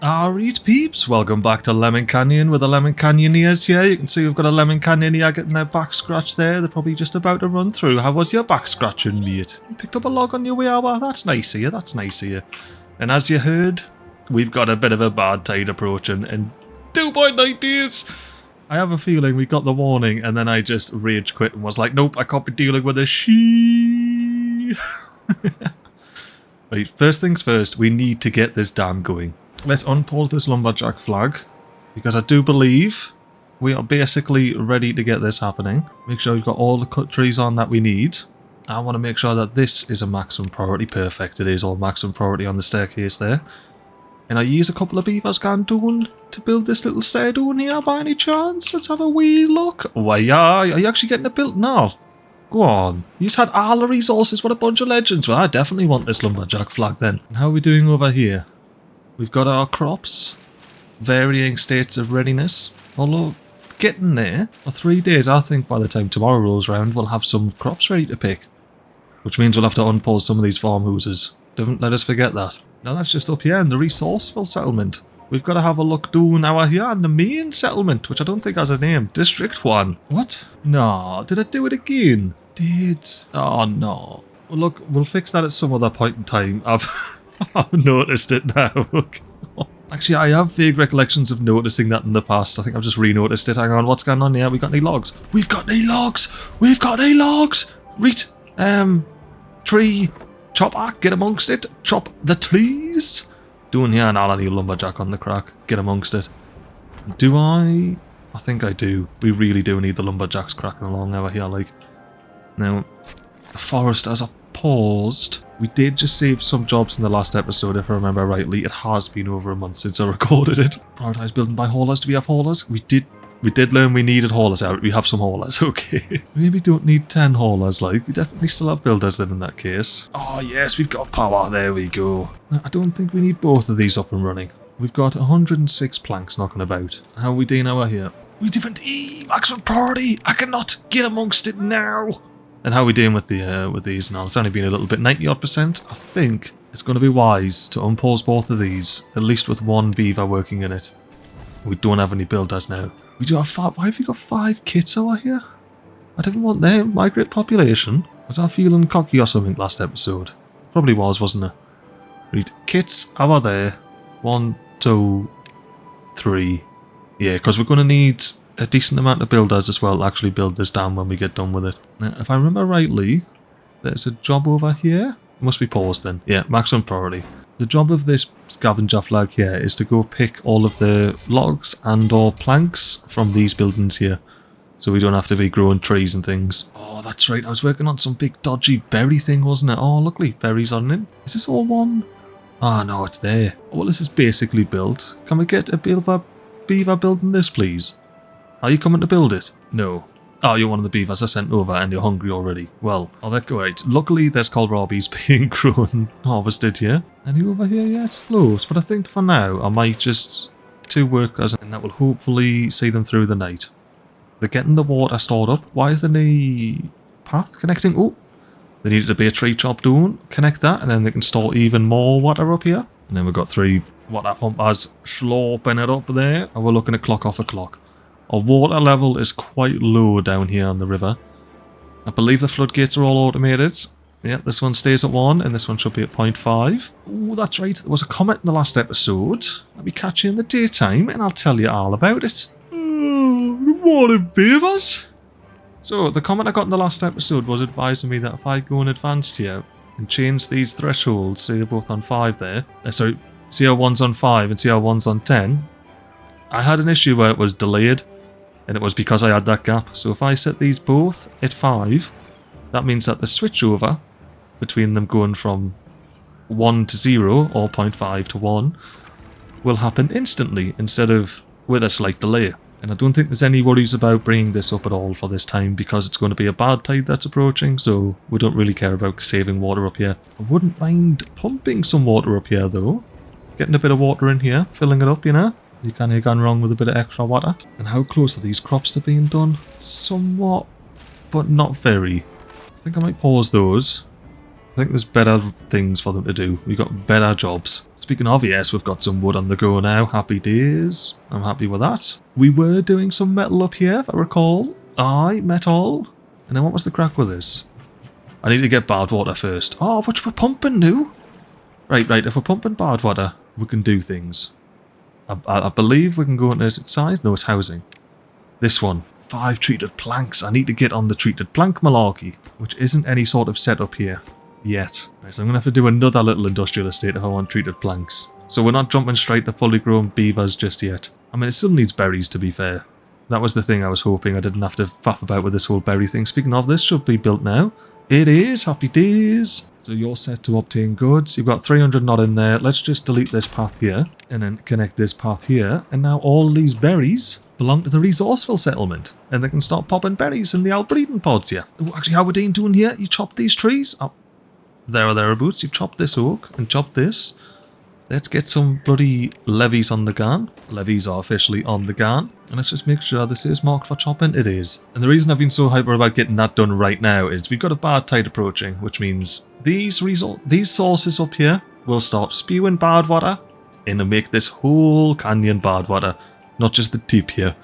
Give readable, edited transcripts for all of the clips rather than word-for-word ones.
Alright peeps, welcome back to Lemon Canyon with the Lemon Canyoneers here. You can see we've got a Lemon Canyoneer getting their back scratched there. They're probably just about to run through. How was your back scratching, mate? You picked up a log on your way over? That's nice of you, that's nice of you. And as you heard, we've got a bit of a bad tide approaching in 2.9 days. I have a feeling we got the warning and then I just rage quit and was like, nope, I can't be dealing with this shit. Right, first things first, we need to get this dam going. Let's unpause this lumberjack flag, because I do believe we are basically ready to get this happening. Make sure we've got all the cut trees on that we need. I want to make sure that this is a maximum priority. Perfect, it is all maximum priority on the staircase there. And I use a couple of beavers gone down to build this little stair down here by any chance? Let's have a wee look. Why, are you actually getting it built now? Go on. You just had all the resources, what a bunch of legends. Well, I definitely want this lumberjack flag then. And how are we doing over here? We've got our crops, varying states of readiness, although getting there for 3 days. I think by the time tomorrow rolls around we'll have some crops ready to pick, which means we'll have to unpause some of these farmhouses. Don't let us forget that. Now that's just up here in the resourceful settlement. We've got to have a look down over here in the main settlement, which I don't think has a name. District 1. What? No, did I do it again? Oh no. Well look, we'll fix that at some other point in time. I've noticed it now. Actually, I have vague recollections of noticing that in the past. I think I've just re-noticed it. Hang on, what's going on here? We got any logs? We've got any logs! We've got any logs! Right, tree, chopper, get amongst it. Chop the trees. Doing here and I'll need a lumberjack on the crack. Get amongst it. Do I? I think I do. We really do need the lumberjacks cracking along over here, like. Now, the forest as a paused. We did just save some jobs in the last episode, if I remember rightly. It has been over a month since I recorded it. Prioritize building by haulers. Do we have haulers? We did learn we needed haulers out. We have some haulers, okay. Maybe don't need 10 haulers, like. We definitely still have builders then in that case. Oh yes, we've got power. There we go. I don't think we need both of these up and running. We've got 106 planks knocking about. How are we doing over here? We different maximum priority. I cannot get amongst it now. And how are we doing with these now? It's only been a little bit, 90-odd%. I think it's going to be wise to unpause both of these, at least with one beaver working in it. We don't have any builders now. We do have 5. Why have we got 5 kits over here? I didn't want them. Migrate population. Was I feeling cocky or something last episode? Probably was, wasn't it? Right, kits over there. 1, 2, 3. Yeah, because we're going to need a decent amount of builders as well to actually build this dam when we get done with it. Now, if I remember rightly, there's a job over here. It must be paused then. Yeah, maximum priority. The job of this scavenger flag here is to go pick all of the logs and or planks from these buildings here. So we don't have to be growing trees and things. Oh, that's right. I was working on some big dodgy berry thing, wasn't it? Oh, luckily, berries on it. Is this all one? Ah, no, it's there. Well, this is basically built. Can we get a beaver building this, please? Are you coming to build it? No. Oh, you're one of the beavers I sent over and you're hungry already. Well, oh, that's great. Luckily, there's kohlrabies being grown and harvested here. Any over here yet? Close, but I think for now, I might just 2 workers and that will hopefully see them through the night. They're getting the water stored up. Why is there no path connecting? Oh, there needed to be a tree chop down. Connect that and then they can store even more water up here. And then we've got 3 water pumpers sloping it up there. And we're looking at clock off a clock. Our water level is quite low down here on the river. I believe the floodgates are all automated. Yeah, this one stays at 1 and this one should be at 0.5. Oh, that's right. There was a comment in the last episode. Let me catch you in the daytime and I'll tell you all about it. Oh, good morning, beavers. So, the comment I got in the last episode was advising me that if I go in advanced here and change these thresholds, so they're both on 5 there. Sorry, CR1's on 5 and CR1's on 10. I had an issue where it was delayed. And it was because I had that gap. So if I set these both at 5, that means that the switchover between them going from 1 to 0 or 0.5 to 1 will happen instantly instead of with a slight delay. And I don't think there's any worries about bringing this up at all for this time because it's going to be a bad tide that's approaching, so we don't really care about saving water up here. I wouldn't mind pumping some water up here though. Getting a bit of water in here, filling it up, you know. You can't have gone wrong with a bit of extra water. And how close are these crops to being done? Somewhat, but not very. I think I might pause those. I think there's better things for them to do. We've got better jobs. Speaking of, yes, we've got some wood on the go now. Happy days. I'm happy with that. We were doing some metal up here, if I recall. Aye, metal. And then what was the crack with this? I need to get bad water first. Oh, which we're pumping new. Right. If we're pumping bad water, we can do things. I believe we can go into... Is it size? No, it's housing. This one. 5 treated planks. I need to get on the treated plank malarkey, which isn't any sort of setup here yet. Right, so I'm going to have to do another little industrial estate if I want treated planks. So we're not jumping straight to fully grown beavers just yet. I mean, it still needs berries, to be fair. That was the thing I was hoping. I didn't have to faff about with this whole berry thing. Speaking of, this should be built now. It is. Happy days. So you're set to obtain goods. You've got 300 not in there. Let's just delete this path here and then connect this path here. And now all these berries belong to the resourceful settlement. And they can start popping berries in the old breeding pods here. Oh, actually, how are we doing here? You chopped these trees? Oh, there or thereabouts. You've chopped this oak and chopped this. Let's get some bloody levies on the gun. Levies are officially on the gun. And let's just make sure this is marked for chopping. It is. And the reason I've been so hyper about getting that done right now is we've got a bad tide approaching, which means these sources up here will start spewing bad water and make this whole canyon bad water, not just the tip here.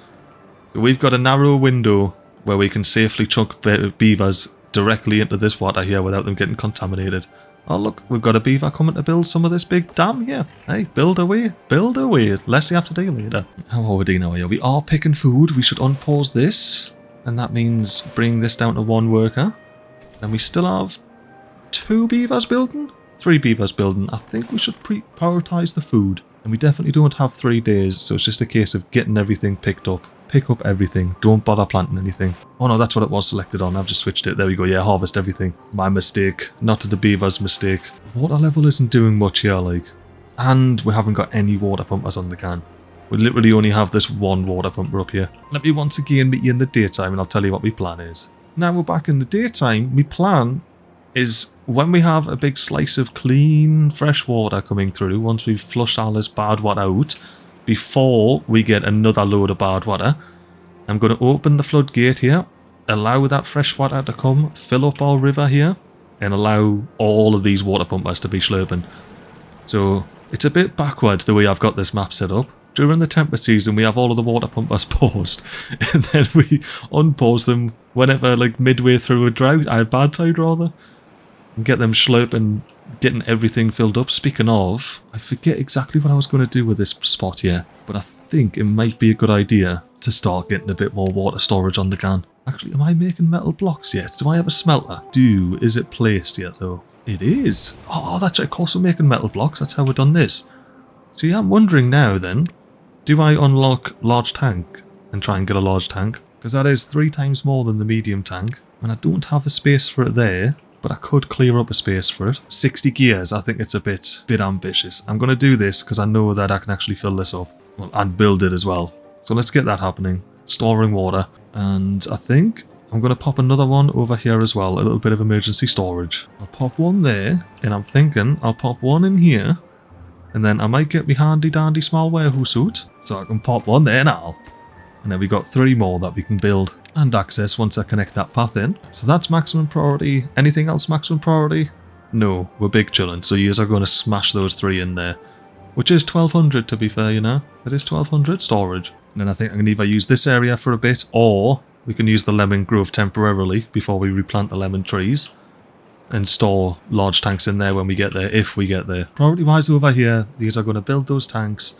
So we've got a narrow window where we can safely chuck beavers directly into this water here without them getting contaminated. Oh look, we've got a beaver coming to build some of this big dam here. Hey, build away, less you have to do later. How are we doing now? We are picking food. We should unpause this, and that means bring this down to 1 worker. And we still have 2 beavers building? 3 beavers building. I think we should prioritise the food. And we definitely don't have 3 days, so it's just a case of getting everything picked up. Pick up everything. Don't bother planting anything. Oh no, that's what it was selected on. I've just switched it. There we go. Yeah, harvest everything. My mistake. Not the beaver's mistake. Water level isn't doing much here, like. And we haven't got any water pumpers on the can. We literally only have this 1 water pumper up here. Let me once again meet you in the daytime and I'll tell you what my plan is. Now we're back in the daytime. My plan is when we have a big slice of clean, fresh water coming through, once we've flushed all this bad water out, before we get another load of bad water, I'm going to open the floodgate here, allow that fresh water to come, fill up our river here, and allow all of these water pumpers to be slurping. So it's a bit backwards the way I've got this map set up. During the temperate season we have all of the water pumpers paused, and then we unpause them whenever, like midway through a drought, bad tide rather, and get them slurping, getting everything filled up. Speaking of, I forget exactly what I was going to do with this spot here, but I think it might be a good idea to start getting a bit more water storage on the can. Actually, am I making metal blocks yet? Do I have a smelter? Is it placed yet though? It is. Oh, that's right, of course we're making metal blocks. That's how we've done this. See, I'm wondering now then, do I unlock large tank and try and get a large tank? Because that is 3 times more than the medium tank, and I don't have a space for it there. But I could clear up a space for it. 60 gears, I think it's a bit ambitious. I'm going to do this because I know that I can actually fill this up. Well, and build it as well. So let's get that happening. Storing water. And I think I'm going to pop another one over here as well. A little bit of emergency storage. I'll pop one there. And I'm thinking I'll pop one in here. And then I might get my handy dandy small warehouse suit. So I can pop one there now. And then we got 3 more that we can build and access once I connect that path in. So that's maximum priority. Anything else maximum priority? No, we're big chillin', so you are going to smash those 3 in there. Which is 1200 to be fair, you know. It is 1200 storage. And then I think I can either use this area for a bit, or we can use the lemon grove temporarily before we replant the lemon trees. And store large tanks in there when we get there, if we get there. Priority wise over here, these are going to build those tanks.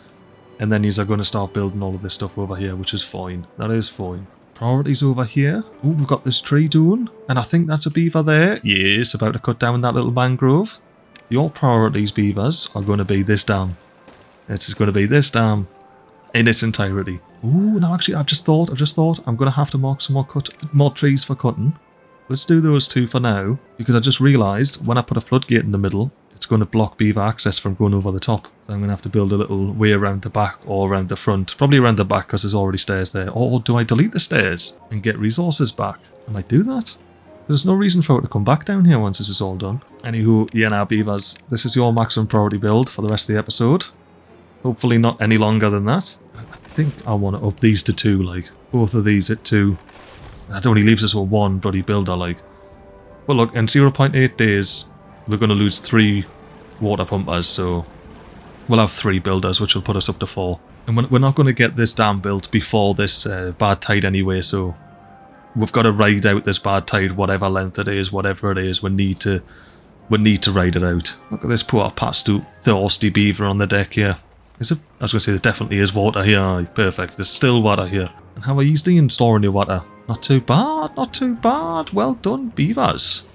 And then these are going to start building all of this stuff over here, which is fine. That is fine. Priorities over here. Oh, we've got this tree doing. And I think that's a beaver there. Yes, about to cut down that little mangrove. Your priorities, beavers, are going to be this dam. It's going to be this dam in its entirety. Ooh, no, actually, I've just thought, I'm going to have to mark some more trees for cutting. Let's do those 2 for now, because I just realised when I put a floodgate in the middle, it's going to block beaver access from going over the top. So I'm going to have to build a little way around the back or around the front. Probably around the back because there's already stairs there. Or do I delete the stairs and get resources back? I might do that. There's no reason for it to come back down here once this is all done. Anywho, yeah, now beavers, this is your maximum priority build for the rest of the episode. Hopefully not any longer than that. I think I want to up these to 2, like. Both of these at 2. That only leaves us with 1 bloody builder, like. Well, look, in 0.8 days... we're going to lose 3 water pumpers, so we'll have 3 builders, which will put us up to 4. And we're not going to get this dam built before this bad tide anyway, so we've got to ride out this bad tide, whatever length it is, whatever it is. We need to ride it out. Look at this poor pasty, thirsty beaver on the deck here. Is it? I was going to say there definitely is water here. Aye, perfect. There's still water here. And how are you doing storing your water? Not too bad, not too bad. Well done, beavers.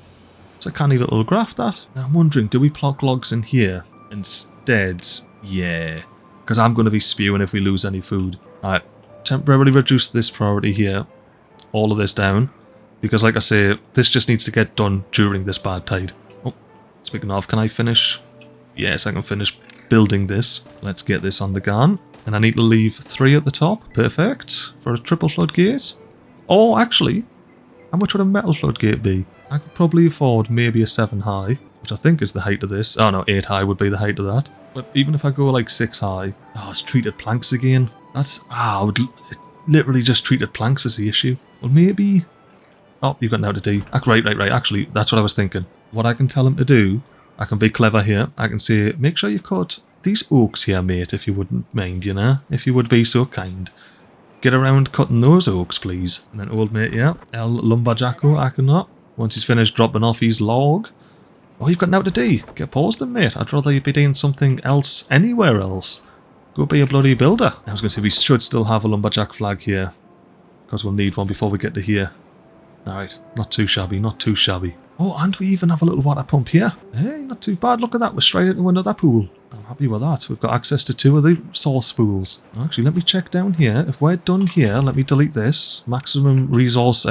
It's a canny little graph, that. Now I'm wondering, do we plug logs in here instead? Yeah, because I'm going to be spewing if we lose any food. Alright, temporarily reduce this priority here. All of this down. Because like I say, this just needs to get done during this bad tide. Oh, speaking of, can I finish? Yes, I can finish building this. Let's get this on the gun. And I need to leave 3 at the top. Perfect. For a triple floodgate. Oh, actually, how much would a metal floodgate be? I could probably afford maybe a 7 high, which I think is the height of this. Oh no, 8 high would be the height of that. But even if I go like 6 high... Oh, it's treated planks again. That's... it literally just treated planks is the issue. Well, maybe... Oh, you've got now to do. Right. Actually, that's what I was thinking. What I can tell him to do, I can be clever here. I can say, make sure you cut these oaks here, mate, if you wouldn't mind, you know? If you would be so kind. Get around cutting those oaks, please. And then old mate, yeah. El Lumberjacko, I can not. Once he's finished dropping off his log. Oh, you've got now to do. Get paused then, mate. I'd rather you be doing something else anywhere else. Go be a bloody builder. I was going to say we should still have a lumberjack flag here. Because we'll need one before we get to here. Alright, not too shabby, not too shabby. Oh, and we even have a little water pump here. Hey, not too bad. Look at that. We're straight into another pool. I'm happy with that. We've got access to 2 of the source pools. Actually, let me check down here. If we're done here, let me delete this. Maximum resource,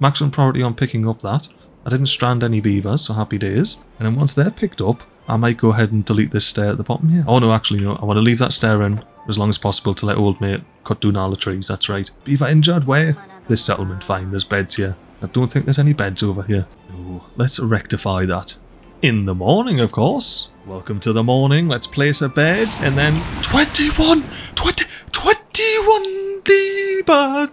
maximum priority on picking up that. I didn't strand any beavers, so happy days. And then once they're picked up, I might go ahead and delete this stair at the bottom here. Oh no, actually no. I want to leave that stair in as long as possible to let old mate cut down all the trees. That's right. Beaver injured? Where? This settlement. Fine, there's beds here. I don't think there's any beds over here. No, let's rectify that. In the morning, of course. Welcome to the morning. Let's place a bed and then 21 the Badtide.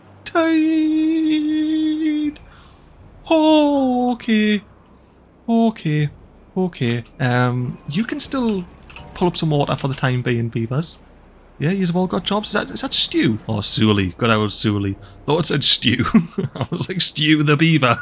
Okay. You can still pull up some water for the time being, beavers. Yeah, you've all got jobs. Is that Stew? Oh, Sully. Good old Sully. Thought it said Stew. I was like, Stew the beaver.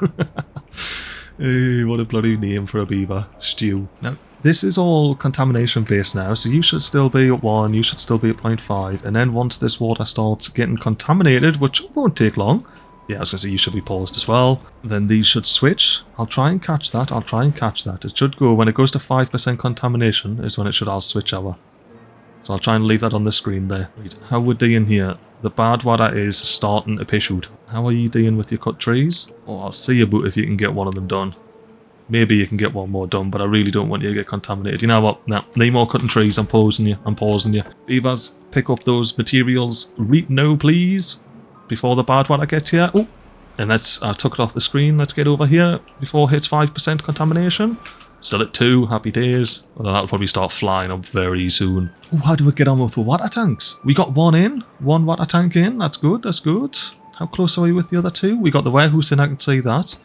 Hey, what a bloody name for a beaver. Stew. Now, this is all contamination based now, so you should still be at 1, you should still be at 0.5, and then once this water starts getting contaminated, which won't take long, yeah, I was going to say you should be paused as well, then these should switch. I'll try and catch that, It should go, when it goes to 5% contamination, is when it should all switch over. So I'll try and leave that on the screen there. Right, how we're doing here? The bad water is starting to piss out. How are you doing with your cut trees? Oh, I'll see about if you can get one of them done. Maybe you can get one more done, but I really don't want you to get contaminated. You know what? Nah, no more cutting trees. I'm pausing you. Beavers, pick up those materials right now, please. Before the bad water gets here. Oh, and I took it off the screen. Let's get over here before it hits 5% contamination. Still at 2, happy days. Well, that'll probably start flying up very soon. Oh, how do we get on with the water tanks? We got 1 in, 1 water tank in. That's good. How close are we with the other 2? We got the warehouse in, I can see that.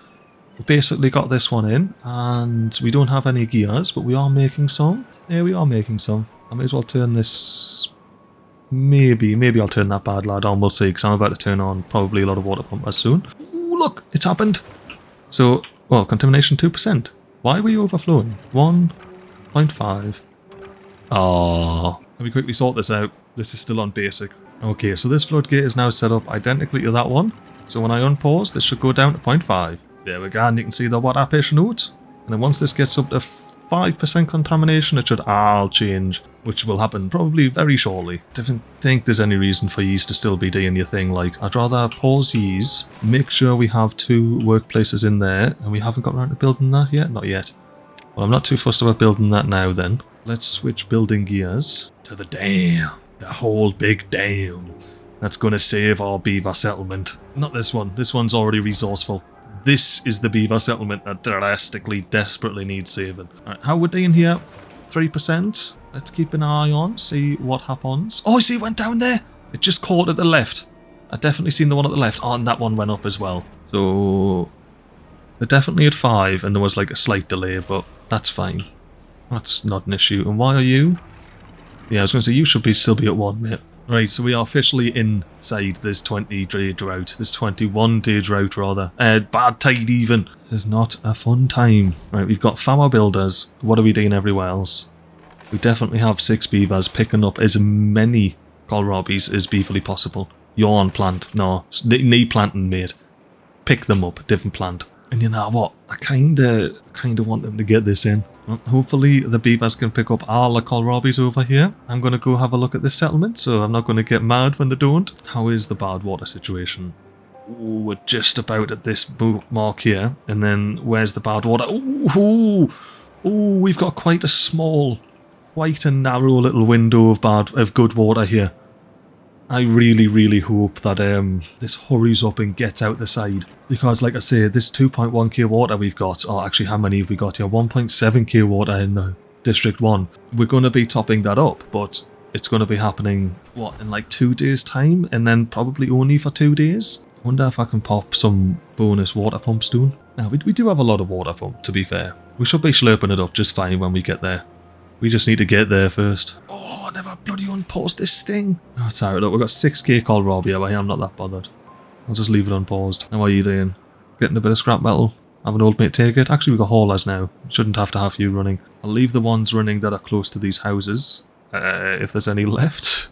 We basically got this one in, and we don't have any gears, but we are making some. Yeah, we are making some. I may as well turn this... Maybe I'll turn that bad lad on, we'll see, because I'm about to turn on probably a lot of water pumpers soon. Ooh, look, it's happened. So, well, contamination 2%. Why are we overflowing? 1.5. Oh, let me quickly sort this out. This is still on basic. Okay, so this floodgate is now set up identically to that one. So when I unpause, this should go down to 0.5. There we go, and you can see the water patient note. And then once this gets up to 5% contamination, it should all change, which will happen probably very shortly. I don't think there's any reason for yous to still be doing your thing. Like, I'd rather pause yous, make sure we have 2 workplaces in there, and we haven't got around to building that yet? Not yet. Well, I'm not too fussed about building that now then. Let's switch building gears to the dam. The whole big dam. That's going to save our beaver settlement. Not this one. This one's already resourceful. This is the beaver settlement that drastically, desperately needs saving. Alright, how we're doing here? 3%. Let's keep an eye on, see what happens. Oh, I see it went down there. It just caught at the left. I definitely seen the one at the left. Oh, and that one went up as well. So, They're definitely at 5 and there was like a slight delay, but that's fine. That's not an issue. And why are you? Yeah, I was going to say you should still be at 1, mate. Right, so we are officially inside this 20-day drought. This 21-day drought, rather. Bad tide, even. This is not a fun time. Right, we've got farmer builders. What are we doing everywhere else? We definitely have 6 beavers picking up as many kohlrabis as beaverly possible. You're on plant. No, need planting, mate. Pick them up, different plant. And you know what? I kinda want them to get this in. Well, hopefully the beavers can pick up all the kohlrabis over here. I'm going to go have a look at this settlement, so I'm not going to get mad when they don't. How is the bad water situation? Ooh, we're just about at this mark here. And then where's the bad water? Ooh, we've got quite a narrow little window of good water here. I really hope that this hurries up and gets out the side. Because like I say, this 2.1k water we've got, or actually how many have we got here? 1.7k water in the District 1. We're going to be topping that up, but it's going to be happening, what, in like 2 days time? And then probably only for 2 days? I wonder if I can pop some bonus water pumps soon. Now, we do have a lot of water pump, to be fair. We should be slurping it up just fine when we get there. We just need to get there first. Oh, I never bloody unpaused this thing. Oh, it's alright, look, we've got 6k kohlrabi over here, I'm not that bothered. I'll just leave it unpaused. How are you doing? Getting a bit of scrap metal? Have an old mate take it? Actually, we've got haulers now. Shouldn't have to have you running. I'll leave the ones running that are close to these houses. If there's any left.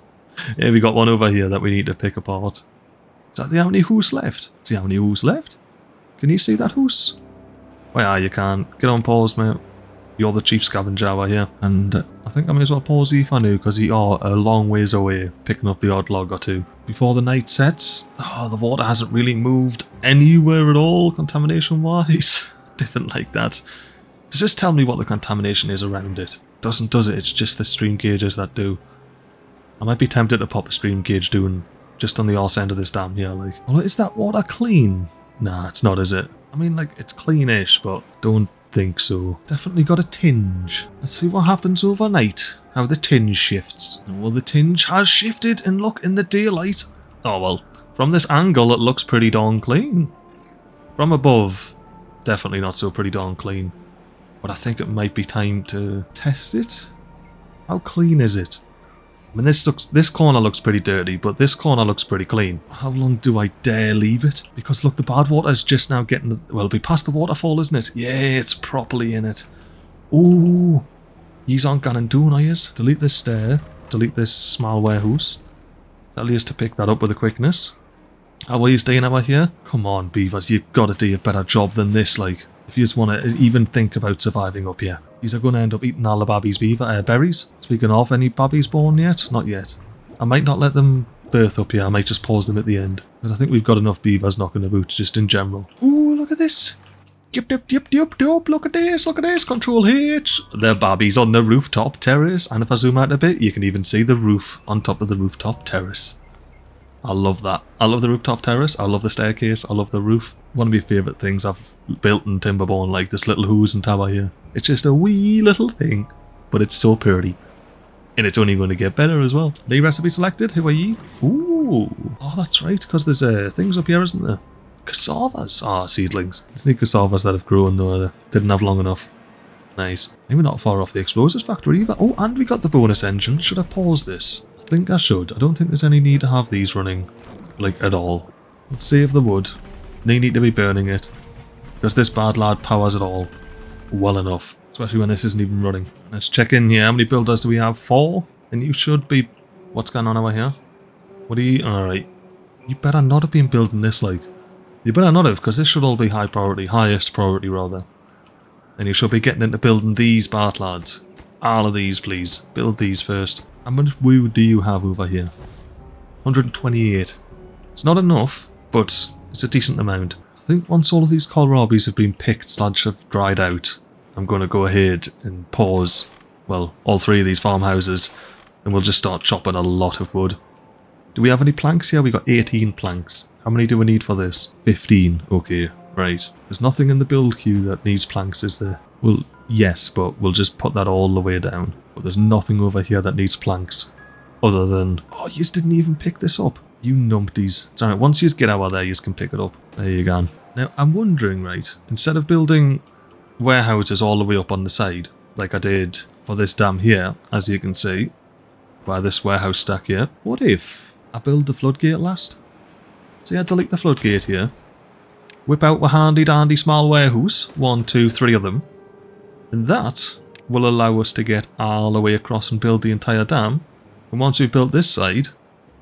Yeah, we got one over here that we need to pick apart. Is that the only hoose left? Is the only hoose left? Can you see that hoose? Oh yeah, you can. Get on pause, mate. You're the chief scavenger over here. And I think I may as well pause you for now, because you are a long ways away, picking up the odd log or two. Before the night sets, the water hasn't really moved anywhere at all, contamination-wise. Different like that. Just tell me what the contamination is around it. Doesn't, does it? It's just the stream gauges that do. I might be tempted to pop a stream gauge doing just on the arse end of this dam here, like. Well, is that water clean? Nah, it's not, is it? I mean, like, it's cleanish, but don't think so. Definitely got a tinge. Let's see what happens overnight. How the tinge shifts. Well, the tinge has shifted, and look, in the daylight. Oh, well, from this angle, it looks pretty darn clean. From above, definitely not so pretty darn clean. But I think it might be time to test it. How clean is it? I mean, this corner looks pretty dirty, but this corner looks pretty clean. How long do I dare leave it? Because look, the bad water is just now getting... Well, it'll be past the waterfall, isn't it? Yeah, it's properly in it. Ooh! Yous aren't gonna do, are yous? Delete this stair. Delete this small warehouse. That'll use to pick that up with a quickness. How are you staying over here? Come on, beavers, you've got to do a better job than this, like. If you just want to even think about surviving up here. These are going to end up eating all the babbies' berries. Speaking of, any babbies born yet? Not yet. I might not let them birth up here, I might just pause them at the end. Because I think we've got enough beavers knocking about, just in general. Ooh, look at this! Yep, look at this, Control H! The babbies on the rooftop terrace, and if I zoom out a bit, you can even see the roof on top of the rooftop terrace. I love that. I love the rooftop terrace, I love the staircase, I love the roof. One of my favourite things I've built in Timberborn, like this little hoos and tower here. It's just a wee little thing, but it's so pretty. And it's only going to get better as well. New recipe selected, who are ye? Ooh, oh that's right, because there's things up here, isn't there? Cassavas, seedlings. There's new cassavas that have grown though, they didn't have long enough. Nice. Maybe not far off the explosives factory either. Oh, and we got the bonus engine. Should I pause this? I think I should. I don't think there's any need to have these running, like, at all. Let's save the wood. They need to be burning it. Because this bad lad powers it all well enough. Especially when this isn't even running. Let's check in here. How many builders do we have? 4? And you should be... What's going on over here? What are you... Alright. You better not have been building this, like. You better not have, because this should all be high priority. Highest priority, rather. And you should be getting into building these bat lads. All of these, please. Build these first. How much wood do you have over here? 128. It's not enough, but it's a decent amount. I think once all of these kohlrabis have been picked / have dried out, I'm going to go ahead and pause, well, all 3 of these farmhouses, and we'll just start chopping a lot of wood. Do we have any planks here? We got 18 planks. How many do we need for this? 15. Okay, right. There's nothing in the build queue that needs planks, is there? Well, yes, but we'll just put that all the way down. But there's nothing over here that needs planks. Other than... Oh, yous didn't even pick this up. You numpties. It's alright, once you get out of there, you can pick it up. There you go. Now, I'm wondering, right, instead of building warehouses all the way up on the side, like I did for this dam here, as you can see, by this warehouse stack here, what if I build the floodgate last? See, I delete the floodgate here, whip out a handy dandy small warehouse, 1, 2, 3 of them, and that will allow us to get all the way across and build the entire dam. And once we've built this side,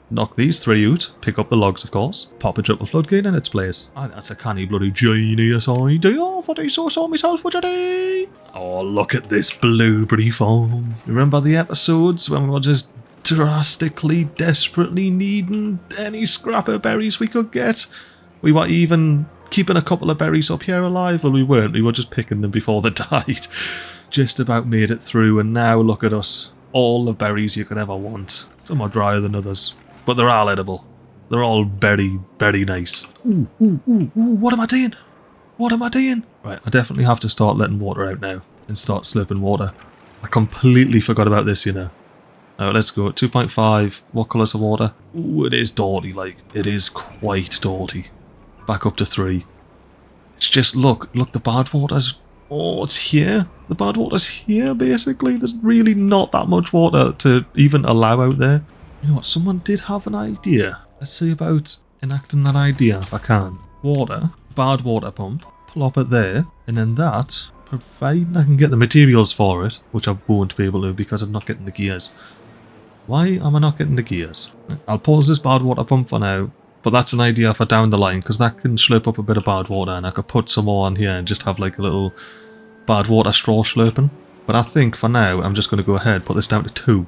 knock these 3 out, pick up the logs of course, pop a triple floodgate in its place. And that's a canny bloody genius idea for this I saw myself for today. Oh, look at this blueberry farm. Remember the episodes when we were just drastically, desperately needing any scrap of berries we could get? We were even keeping a couple of berries up here alive. Well, we weren't, we were just picking them before they died. Just about made it through, and now look at us. All the berries you could ever want. Some are drier than others, but they're all edible. They're all very, very nice. Ooh, ooh, ooh, ooh, what am I doing? What am I doing? Right, I definitely have to start letting water out now and start slurping water. I completely forgot about this, you know. Alright, let's go. 2.5. What colour's the water? Ooh, it is dirty, like. It is quite dirty. Back up to 3. It's just, look, the bad water's... Oh, it's here. The bad water's here, basically. There's really not that much water to even allow out there. You know what? Someone did have an idea. Let's see about enacting that idea if I can. Water, bad water pump, plop it there, and then that, providing I can get the materials for it, which I won't be able to because I'm not getting the gears. Why am I not getting the gears? I'll pause this bad water pump for now, but that's an idea for down the line, because that can slurp up a bit of bad water, and I could put some more on here and just have like a little bad water straw slurping. But I think for now, I'm just going to go ahead, put this down to 2,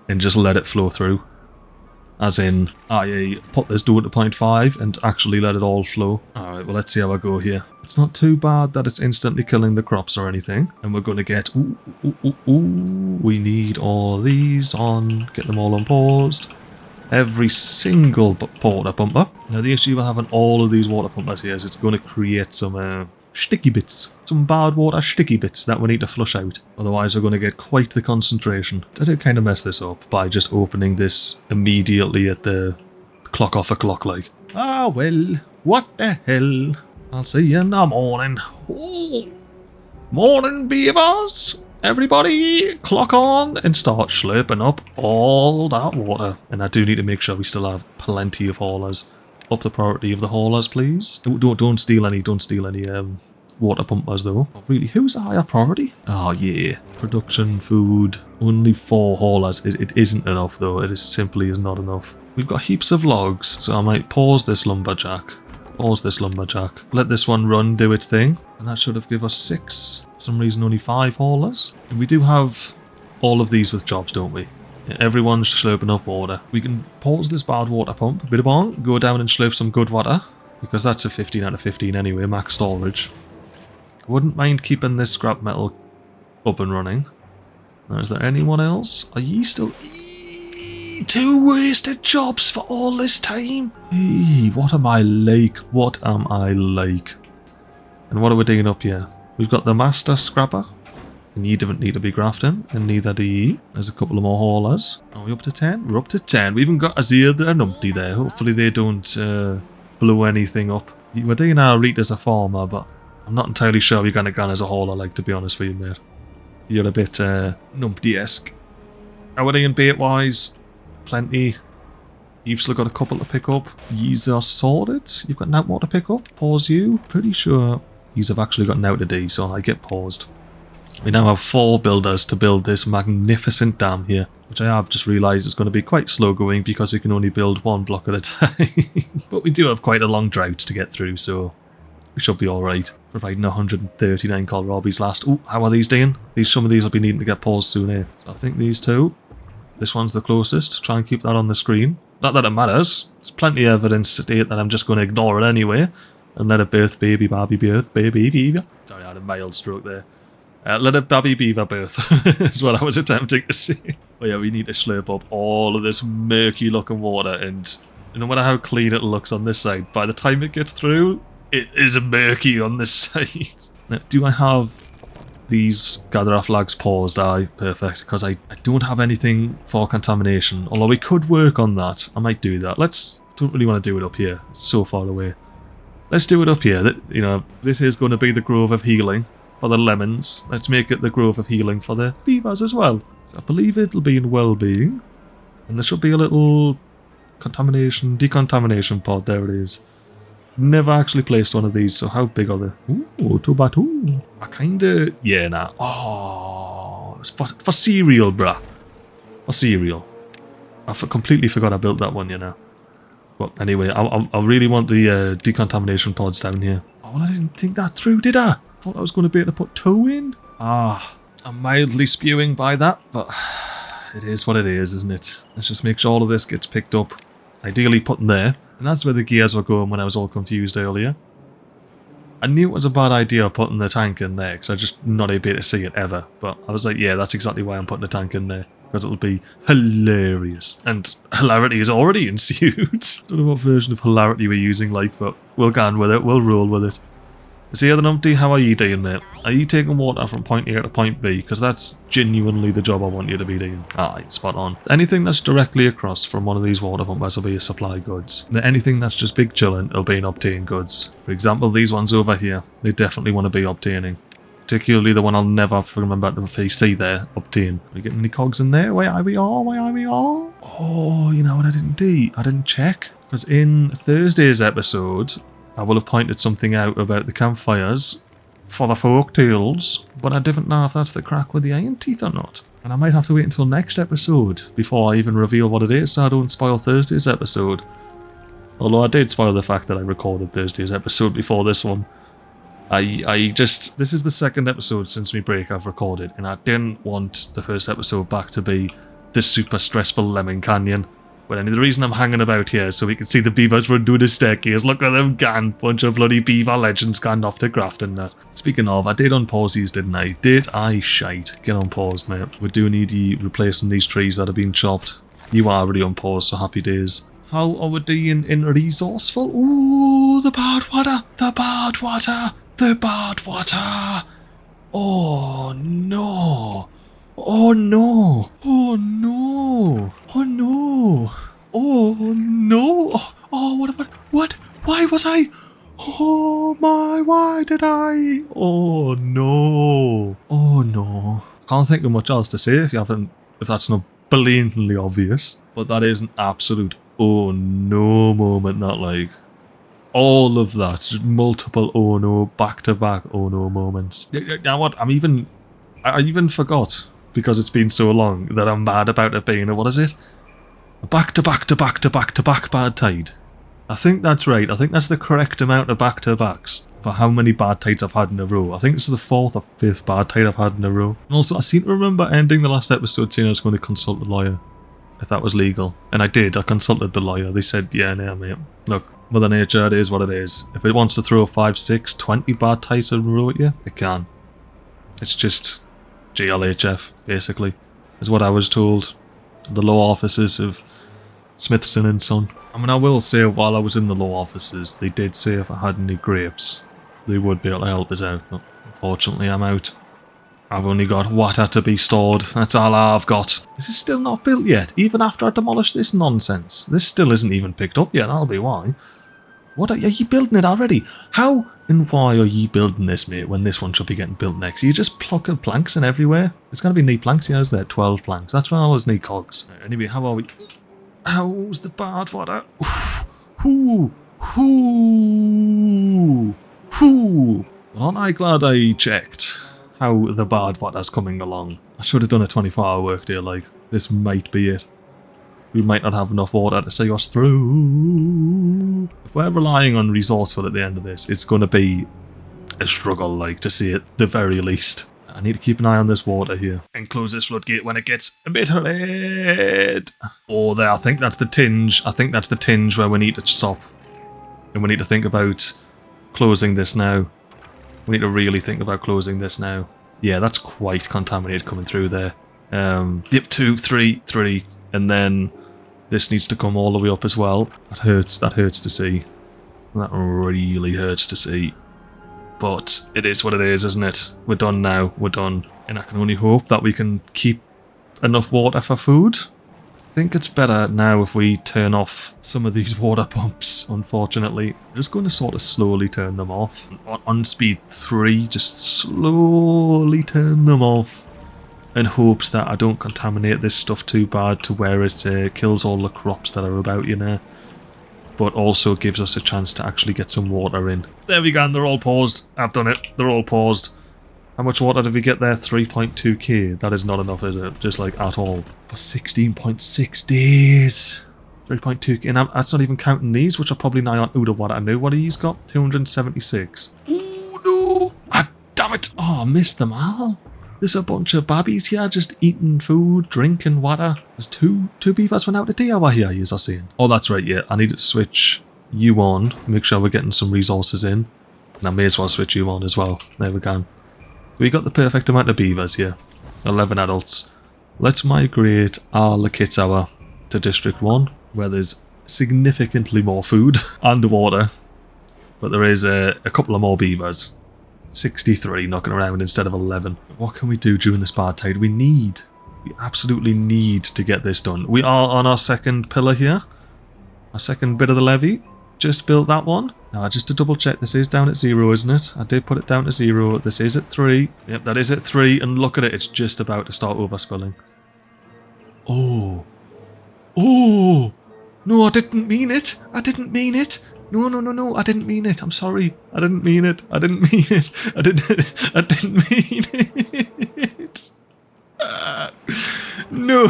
and just let it flow through. As in, i.e. put this down to 0.5 and actually let it all flow. Alright, well let's see how I go here. It's not too bad that it's instantly killing the crops or anything. And we're going to get... Ooh, ooh, ooh, ooh. We need all these on. Get them all unpaused. Every single water pumper. Now the issue with having all of these water pumpers here is it's going to create some sticky bits. Some bad water sticky bits that we need to flush out. Otherwise we're going to get quite the concentration. I did kind of mess this up by just opening this immediately at the clock off o'clock like. Ah well, what the hell. I'll see you in the morning. Oh, morning beavers. Everybody clock on and start slurping up all that water. And I do need to make sure we still have plenty of haulers. Up the priority of the haulers, please. Don't steal any water pumpers though. Oh, really, who's the higher priority? Oh yeah, production, food. Only 4 haulers. It isn't enough though. It is simply is not enough. We've got heaps of logs, so I might pause this lumberjack. Pause this lumberjack. Let this one run, do its thing, and that should have given us 6. For some reason, only 5 haulers. And we do have all of these with jobs, don't we? Everyone's slurping up water. We can pause this bad water pump, bit of on, go down and slurp some good water, because that's a 15 out of 15 anyway, max storage. I wouldn't mind keeping this scrap metal up and running. Now, is there anyone else? Are ye still... 2 wasted jobs for all this time? What am I like? What am I like? And what are we digging up here? We've got the master scrapper. And you don't need to be grafting, and neither do ye. There's a couple of more haulers. Are we up to 10? We're up to 10. We even got a zero and umpty there. Hopefully they don't blow anything up. We're doing our Reet as a farmer, but I'm not entirely sure we're going to gun as a hauler, like, to be honest with you, mate. You're a bit numpty-esque. How are they in bait-wise? Plenty. You've still got a couple to pick up. Yous are sorted. You've got now more to pick up. Pause you. Pretty sure yous have actually got now to do, so I get paused. We now have 4 builders to build this magnificent dam here, which I have just realised is going to be quite slow going because we can only build 1 block at a time. But we do have quite a long drought to get through, so we should be alright. Providing 139 kohlrabies last. Ooh, how are these doing? Some of these will be needing to get paused soon here. So I think these 2. This one's the closest. Try and keep that on the screen. Not that it matters. There's plenty of evidence to state that I'm just going to ignore it anyway. And let it birth baby, Barbie birth, baby beaver. Sorry, I had a mild stroke there. Let a baby beaver birth is what I was attempting to say. But yeah, we need to slurp up all of this murky looking water, and no matter how clean it looks on this side, by the time it gets through, it is murky on this side. Now, do I have these gatherer flags paused? Aye, perfect, because I don't have anything for contamination, although we could work on that. I might do that. Don't really want to do it up here. It's so far away. let's do it up here. You know, this is going to be the Grove of Healing for the lemons. Let's make it the Grove of Healing for the beavers as well. So I believe it'll be in well-being. And there should be a little decontamination pod. There it is. Never actually placed one of these, so how big are they? Ooh, 2 by 2. I kinda... Yeah, nah. Oh, it's for cereal, bruh. For cereal. I completely forgot I built that one, you know. But anyway, I really want the decontamination pods down here. Oh, well, I didn't think that through, did I? I thought I was going to be able to put 2 in. Ah, I'm mildly spewing by that, but it is what it is, isn't it? Let's just make sure all of this gets picked up. Ideally put in there. And that's where the gears were going when I was all confused earlier. I knew it was a bad idea putting the tank in there, because I'm just not able to see it ever. But I was like, yeah, that's exactly why I'm putting the tank in there. Because it'll be hilarious. And hilarity has already ensued. Don't know what version of hilarity we're using, like, but we'll go on with it. We'll roll with it. Is the other numpty? How are you doing, mate? Are you taking water from point A to point B? Because that's genuinely the job I want you to be doing. Aye, spot on. Anything that's directly across from one of these water pumpers will be a supply goods. And anything that's just big chilling will be an obtain goods. For example, these ones over here, they definitely want to be obtaining. Particularly the one I'll never remember to see there, obtain. Are we getting any cogs in there? Why are we all? Why are we all? Oh, you know what I didn't do? I didn't check. Because in Thursday's episode, I will have pointed something out about the campfires for the folk tales, but I didn't know if that's the crack with the iron teeth or not. And I might have to wait until next episode before I even reveal what it is, so I don't spoil Thursday's episode. Although I did spoil the fact that I recorded Thursday's episode before this one. This is the second episode since my break I've recorded, and I didn't want the first episode back to be the super stressful Lemon Canyon. But the reason I'm hanging about here is so we can see the beavers run down the staircase. Look at them gan. Bunch of bloody beaver legends gone off to graft and that. Speaking of, I did unpause these, didn't I? Did I shite? Get on pause, mate. We do need you replacing these trees that have been chopped. You are already unpaused, so happy days. How are we doing in resourceful? Ooh, the bad water. The bad water. The bad water. Oh no. Oh no! Oh no! Oh no! Oh no! Oh, what about what? Why was I? Oh my! Why did I? Oh no! Oh no! Can't think of much else to say if that's not blatantly obvious. But that is an absolute oh no moment. Not like all of that, just multiple oh no, back to back oh no moments. You know what? I even forgot. Because it's been so long that I'm mad about it being a, what is it? A back-to-back-to-back-to-back-to-back bad tide. I think that's right. I think that's the correct amount of back-to-backs for how many bad tides I've had in a row. I think it's the 4th or 5th bad tide I've had in a row. And also, I seem to remember ending the last episode saying I was going to consult a lawyer, if that was legal. And I did. I consulted the lawyer. They said, yeah, no, mate. Look, Mother Nature, it is what it is. If it wants to throw 5, 6, 20 bad tides in a row at you, it can. It's just GLHF, basically, is what I was told. The law offices of Smithson and Son. I mean, I will say, while I was in the law offices, they did say if I had any grapes, they would be able to help us out, but unfortunately I'm out. I've only got water to be stored, that's all I've got. This is still not built yet, even after I demolished this nonsense. This still isn't even picked up yet, that'll be why. What are you building it already? How and why are you building this, mate, when this one should be getting built next? You just plucking planks in everywhere? There's going to be neat planks, yeah, is there? 12 planks. That's why I always need cogs. Anyway, how are we? How's the bad water? Ooh. Ooh. Ooh. Well, aren't I glad I checked how the bad water's coming along? I should have done a 24-hour workday, like, this might be it. We might not have enough water to see us through. If we're relying on resourceful at the end of this, it's going to be a struggle, like, to see it, the very least. I need to keep an eye on this water here. And close this floodgate when it gets a bit red. Oh, there, I think that's the tinge. I think that's the tinge where we need to stop. And we need to think about closing this now. We need to really think about closing this now. Yeah, that's quite contaminated coming through there. Yep, 2, 3, 3. And then this needs to come all the way up as well. That hurts to see. That really hurts to see. But it is what it is, isn't it? We're done now, we're done. And I can only hope that we can keep enough water for food. I think it's better now if we turn off some of these water pumps, unfortunately. I'm just going to sort of slowly turn them off. On speed 3, just slowly turn them off. In hopes that I don't contaminate this stuff too bad to where it kills all the crops that are about, you know. But also gives us a chance to actually get some water in. There we go, and they're all paused. I've done it. They're all paused. How much water did we get there? 3.2k. That is not enough, is it? Just like at all. For 16.6 days. 3.2k. And that's not even counting these, which are probably nigh on. Ooh, the water I knew. What have you got? 276. Ooh, no. Ah, damn it. Oh, I missed them all. There's a bunch of babbies here just eating food, drinking water. There's two beavers went out to day over here, you are saying. Oh, that's right, yeah. I need to switch you on. Make sure we're getting some resources in. And I may as well switch you on as well. There we go. We got the perfect amount of beavers here. 11 adults. Let's migrate our Lakitzawa to District 1, where there's significantly more food and water. But there is a couple of more beavers. 63 knocking around instead of 11. What can we do during this bad tide? We absolutely need to get this done. We are on our second pillar here. Our second bit of the levee. Just built that one. Now, just to double check, this is down at 0, isn't it? I did put it down to 0. This is at 3. Yep, that is at 3. And look at it, it's just about to start overspilling. Oh. Oh! No, I didn't mean it. I didn't mean it. No, no, no, no, I didn't mean it. I'm sorry. I didn't mean it. I didn't mean it. I didn't mean it. No.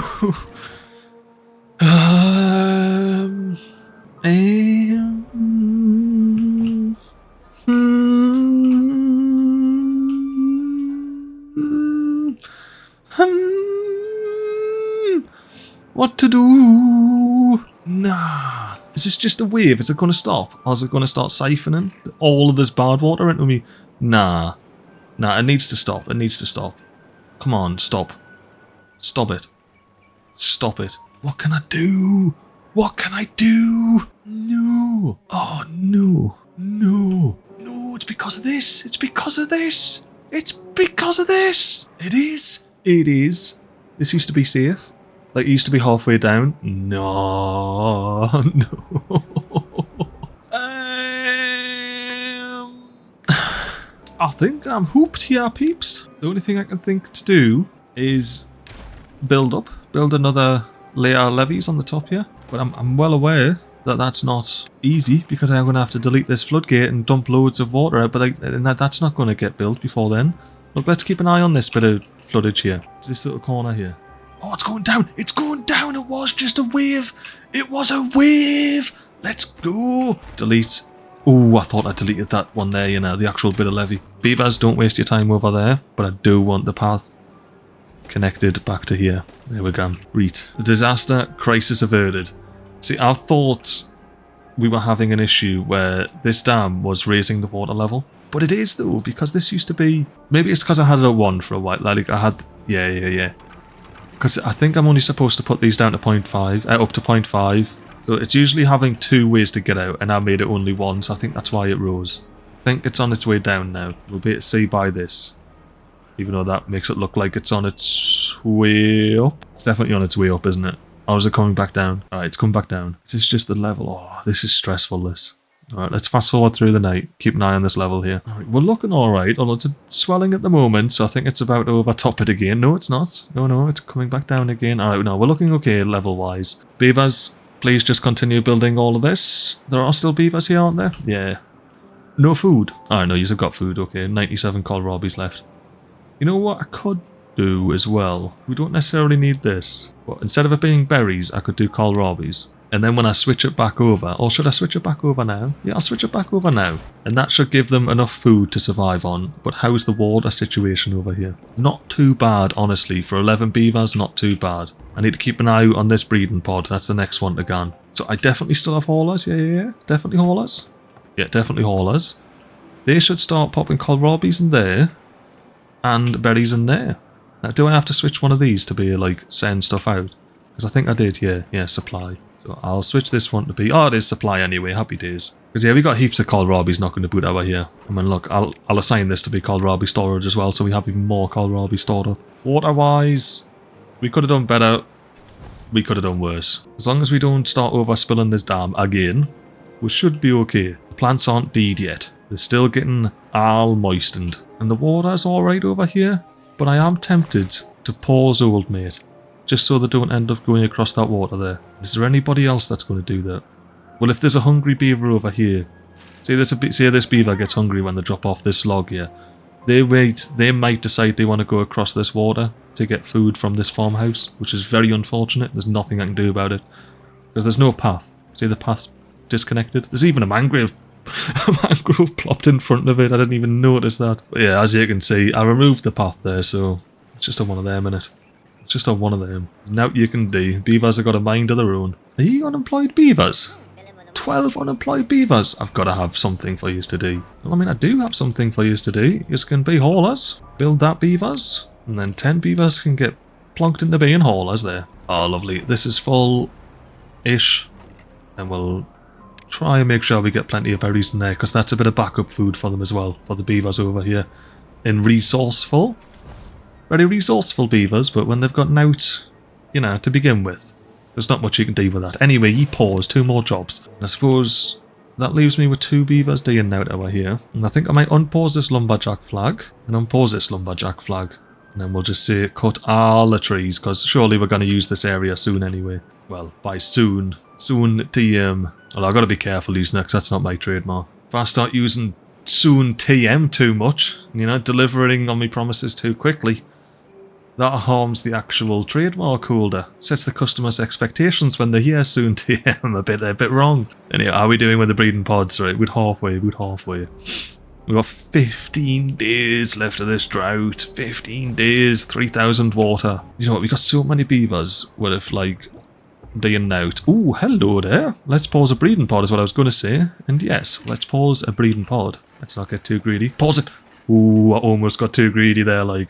What to do? Nah. Is this just a wave? Is it going to stop? Or is it going to start siphoning all of this bad water into me? Nah. Nah, it needs to stop. It needs to stop. Come on, stop. Stop it. Stop it. What can I do? What can I do? No. Oh, no. No. No, it's because of this. It's because of this. It's because of this. It is. It is. This used to be safe. Like, it used to be halfway down. No. No. I think I'm hooped here, peeps. The only thing I can think to do is build another layer of levees on the top here. But I'm well aware that that's not easy because I'm going to have to delete this floodgate and dump loads of water out. But that's not going to get built before then. Look, let's keep an eye on this bit of floodage here. This little corner here. Oh, it's going down. It's going down. It was just a wave. It was a wave. Let's go. Delete. Oh, I thought I deleted that one there, you know, the actual bit of levee. Beavers, don't waste your time over there. But I do want the path connected back to here. There we go. Reet. The disaster crisis averted. See, I thought we were having an issue where this dam was raising the water level. But it is, though, because this used to be... Maybe it's because I had it at 1 for a while. Like, I had... Yeah. Because I think I'm only supposed to put these down to 0.5, up to 0.5. So it's usually having 2 ways to get out, and I made it only 1, so I think that's why it rose. I think it's on its way down now. We'll be able to see by this. Even though that makes it look like it's on its way up. It's definitely on its way up, isn't it? Or is it coming back down? Alright, it's come back down. This is just the level. Oh, this is stressful, this. Alright, let's fast forward through the night. Keep an eye on this level here. Alright, we're looking alright, although it's swelling at the moment, so I think it's about to overtop it again. No, it's not. No, it's coming back down again. Alright, no, we're looking okay level-wise. Beavers, please just continue building all of this. There are still beavers here, aren't there? Yeah. No food. Alright, no, you've got food, okay. 97 kohlrabies left. You know what I could do as well? We don't necessarily need this. But instead of it being berries, I could do kohlrabies. And then when I switch it back over, or should I switch it back over now? Yeah, I'll switch it back over now. And that should give them enough food to survive on. But how's the water situation over here? Not too bad, honestly. For 11 beavers, not too bad. I need to keep an eye out on this breeding pod. That's the next one to go. So I definitely still have haulers. Yeah. Definitely haulers. Yeah, definitely haulers. They should start popping kohlrabies in there. And berries in there. Now, do I have to switch one of these to be like send stuff out? Because I think I did, yeah, supply. So I'll switch this one to be... Oh, it is supply anyway, happy days. Because yeah, we got heaps of kohlrabies knocking the boot over here. I mean, look, I'll assign this to be kohlrabi storage as well, so we have even more kohlrabi stored up. Water-wise, we could have done better. we could have done worse. As long as we don't start overspilling this dam again, we should be okay. The plants aren't dead yet. They're still getting all moistened. And the water's alright over here, but I am tempted to pause old mate, just so they don't end up going across that water there. Is there anybody else that's going to do that? Well, if there's a hungry beaver over here, say this beaver gets hungry when they drop off this log here, they might decide they want to go across this water to get food from this farmhouse, which is very unfortunate. There's nothing I can do about it, because there's no path. See the path disconnected? There's even a mangrove plopped in front of it. I didn't even notice that. But yeah, as you can see, I removed the path there, so it's just a one of them, innit? It's just a one of them. Now you can do. Beavers have got a mind of their own. Are you unemployed beavers? 12 unemployed beavers. I've got to have something for you to do. Well, I mean, I do have something for you to do. You can be haulers. Build that beavers. And then 10 beavers can get plonked into being haulers there. Oh, lovely. This is full-ish. And we'll try and make sure we get plenty of berries in there, because that's a bit of backup food for them as well, for the beavers over here. And resourceful. Very resourceful beavers, but when they've gotten out, you know, to begin with, there's not much you can do with that. Anyway, you pause, 2 more jobs. And I suppose that leaves me with 2 beavers doing out over here. And I think I might unpause this lumberjack flag and unpause this lumberjack flag. And then we'll just say cut all the trees, because surely we're going to use this area soon anyway. Well, by soon. Soon TM. Well, I've got to be careful using that, because that's not my trademark. If I start using soon TM too much, you know, delivering on my promises too quickly, that harms the actual trademark holder. Sets the customer's expectations when they hear soon TM a bit wrong. Anyway, how are we doing with the breeding pods? Right, we're halfway. We've got 15 days left of this drought. 15 days, 3,000 water. You know what, we got so many beavers with it, like, day and out. Ooh, hello there. Let's pause a breeding pod is what I was going to say. And yes, let's pause a breeding pod. Let's not get too greedy. Pause it. Ooh, I almost got too greedy there, like.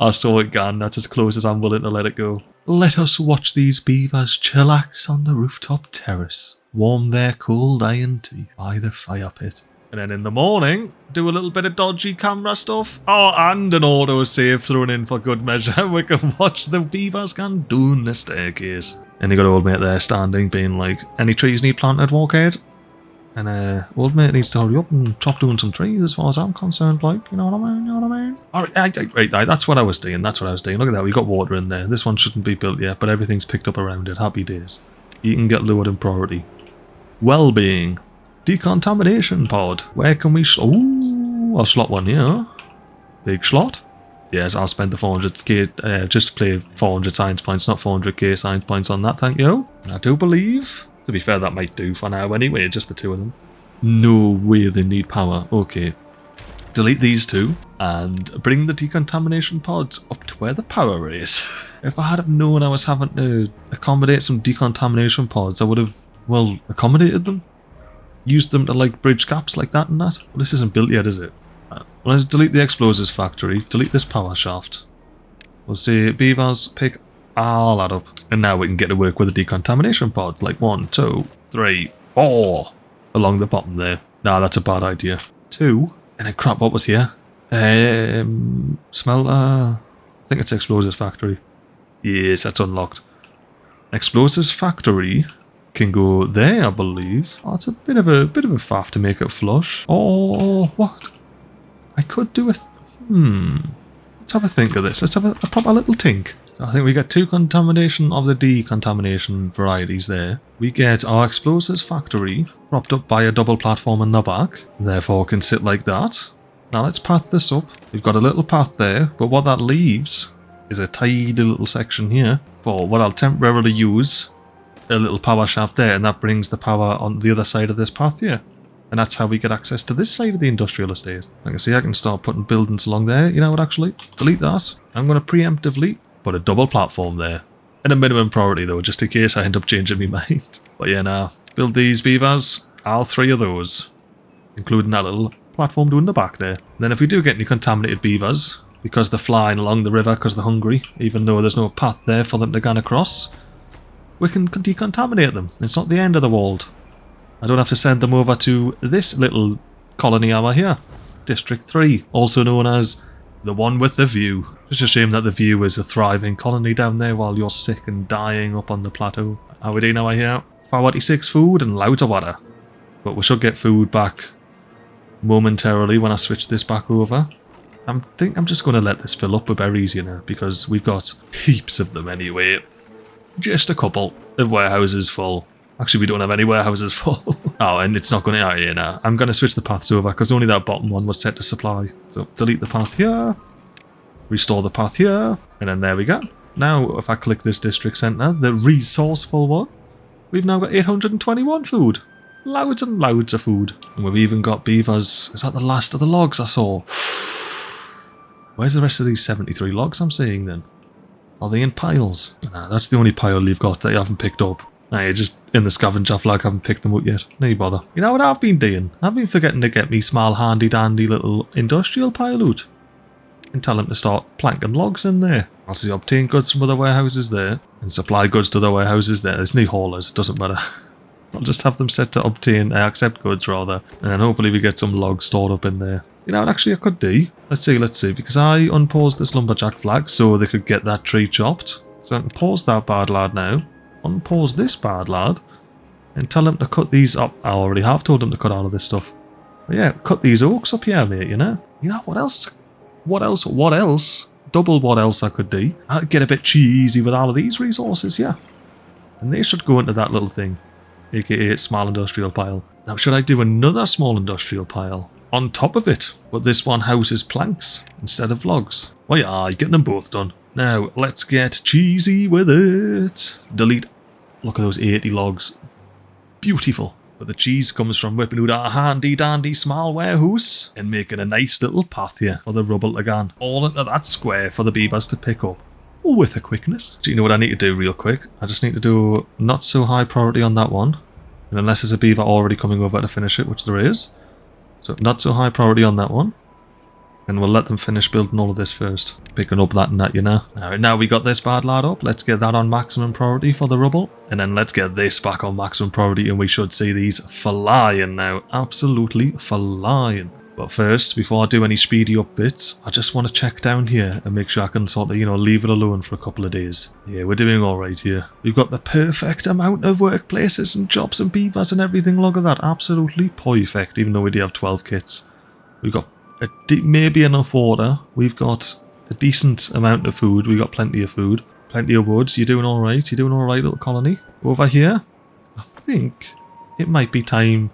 I saw it gone. That's as close as I'm willing to let it go. Let us watch these beavers chillax on the rooftop terrace. Warm their cold iron teeth by the fire pit. And then in the morning, do a little bit of dodgy camera stuff. Oh, and an autosave thrown in for good measure. We can watch the beavers going down the staircase. And you got old mate there standing, being like, any trees need planted, Walkhead? And old mate needs to hurry up and chop down some trees as far as I'm concerned, like, you know what I mean, you know what I mean? Alright, right, that's what I was doing, Look at that, we got water in there. This one shouldn't be built yet, but everything's picked up around it. Happy days. You can get lowered in priority. Well-being. Decontamination pod. Where can we... Ooh, I'll slot one here. Big slot. Yes, I'll spend the 400k, just to play 400 science points, not 400k science points on that, thank you. And I do believe... To be fair, that might do for now anyway, just the 2 of them. No way they need power. Okay. Delete these 2 and bring the decontamination pods up to where the power is. If I had have known I was having to accommodate some decontamination pods, I would have, well, accommodated them. Used them to, like, bridge gaps like that and that. Well, this isn't built yet, is it? Well, let's delete the explosives factory, delete this power shaft. We'll say beavers, pick all that up. And now we can get to work with a decontamination pod. Like 1, 2, 3, 4 along the bottom there. Nah, that's a bad idea. 2. And then crap, what was here? Smelter. I think it's explosives factory. Yes, that's unlocked. Explosives factory can go there, I believe. Oh, it's a bit of a faff to make it flush. Oh, what? I could do it. Let's have a think of this. Let's have a proper little think. So I think we get 2 contamination of the decontamination varieties there. We get our explosives factory propped up by a double platform in the back, therefore can sit like that. Now let's path this up. We've got a little path there, but what that leaves is a tiny little section here for what I'll temporarily use a little power shaft there, and that brings the power on the other side of this path here. And that's how we get access to this side of the industrial estate. Like I see, I can start putting buildings along there. You know what, actually? Delete that. I'm going to preemptively put a double platform there. In a minimum priority though, just in case I end up changing my mind. But yeah, now, build these beavers. All 3 of those. Including that little platform down the back there. And then if we do get any contaminated beavers, because they're flying along the river because they're hungry, even though there's no path there for them to go across, we can decontaminate them. It's not the end of the world. I don't have to send them over to this little colony over here. District 3, also known as The one with the view. Just a shame that the view is a thriving colony down there while you're sick and dying up on the plateau. How we doing now, I hear? 46 food and loads of water. But we should get food back momentarily when I switch this back over. I think I'm just going to let this fill up with berries, you know, because we've got heaps of them anyway. Just a couple of warehouses full. Actually, we don't have any warehouses full. Oh, and it's not going to... Oh, yeah, no. I'm going to switch the paths over because only that bottom one was set to supply. So, delete the path here. Restore the path here. And then there we go. Now, if I click this district centre, the resourceful one, we've now got 821 food. Loads and loads of food. And we've even got beavers. Is that the last of the logs I saw? Where's the rest of these 73 logs I'm seeing then? Are they in piles? Nah, that's the only pile you've got that you haven't picked up. Nah, you're just in the scavenger flag, haven't picked them up yet. No bother. You know what I've been doing? I've been forgetting to get me small handy dandy little industrial pile out. And tell them to start planking logs in there. I'll see obtain goods from other warehouses there. And supply goods to other warehouses there. There's no haulers, it doesn't matter. I'll just have them set to obtain, accept goods rather. And then hopefully we get some logs stored up in there. You know what actually I could do? Let's see. Because I unpaused this lumberjack flag so they could get that tree chopped. So I can pause that bad lad now. Unpause this bad lad. And tell them to cut these up. I already have told them to cut all of this stuff. But yeah, cut these oaks up here, mate, you know? You know, what else? What else? Double what else I could do. I could get a bit cheesy with all of these resources, yeah. And they should go into that little thing. AKA small industrial pile. Now, should I do another small industrial pile on top of it? But this one houses planks instead of logs. Oh yeah, getting them both done. Now, let's get cheesy with it. Delete. Look at those 80 logs. Beautiful. But the cheese comes from whipping out our handy dandy small warehouse and making a nice little path here for the rubble to go all into that square for the beavers to pick up. With a quickness. Do you know what I need to do real quick? I just need to do not so high priority on that one. And unless there's a beaver already coming over to finish it, which there is. So not so high priority on that one. And we'll let them finish building all of this first. Picking up that and that, you know. Alright, now we got this bad lad up. Let's get that on maximum priority for the rubble. And then let's get this back on maximum priority and we should see these flying now. Absolutely flying. But first, before I do any speedy up bits, I just want to check down here and make sure I can sort of, you know, leave it alone for a couple of days. Yeah, we're doing alright here. We've got the perfect amount of workplaces and jobs and beavers and everything. Look at that. Absolutely perfect, even though we do have 12 kits. We've got maybe enough water. We've got a decent amount of food. We've got plenty of food. Plenty of woods. You're doing alright. You're doing alright, little colony. Over here, I think it might be time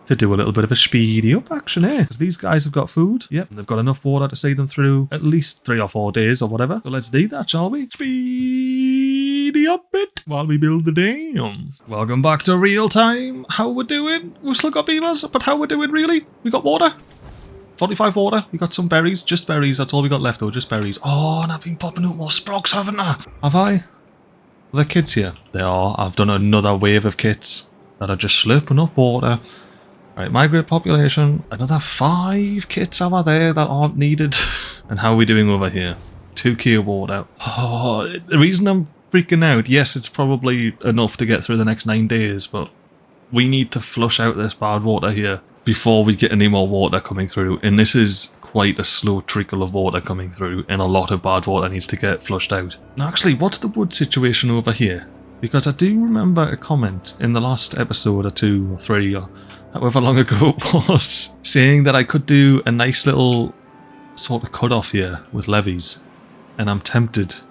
to do a little bit of a speedy up action here. Because these guys have got food. Yep, and they've got enough water to see them through at least 3 or 4 days or whatever. So let's do that, shall we? Speedy up it while we build the dam. Welcome back to real time. How we're doing? We've still got beavers, but how we're doing really? We got water. 45 water. We got some berries. Just berries. That's all we got left though. Just berries. Oh, and I've been popping out more sprogs, haven't I? Have I? Are there kids here? They are. I've done another wave of kits that are just slurping up water. Right, migrate population. Another 5 kits over there that aren't needed. And how are we doing over here? 2k of water. Oh, the reason I'm freaking out, yes, it's probably enough to get through the next 9 days, but we need to flush out this bad water here before we get any more water coming through. And this is quite a slow trickle of water coming through, and a lot of bad water needs to get flushed out. Now, actually, what's the wood situation over here? Because I do remember a comment in the last episode or 2 or 3 or however long ago it was, saying that I could do a nice little sort of cut off here with levees. And I'm tempted. So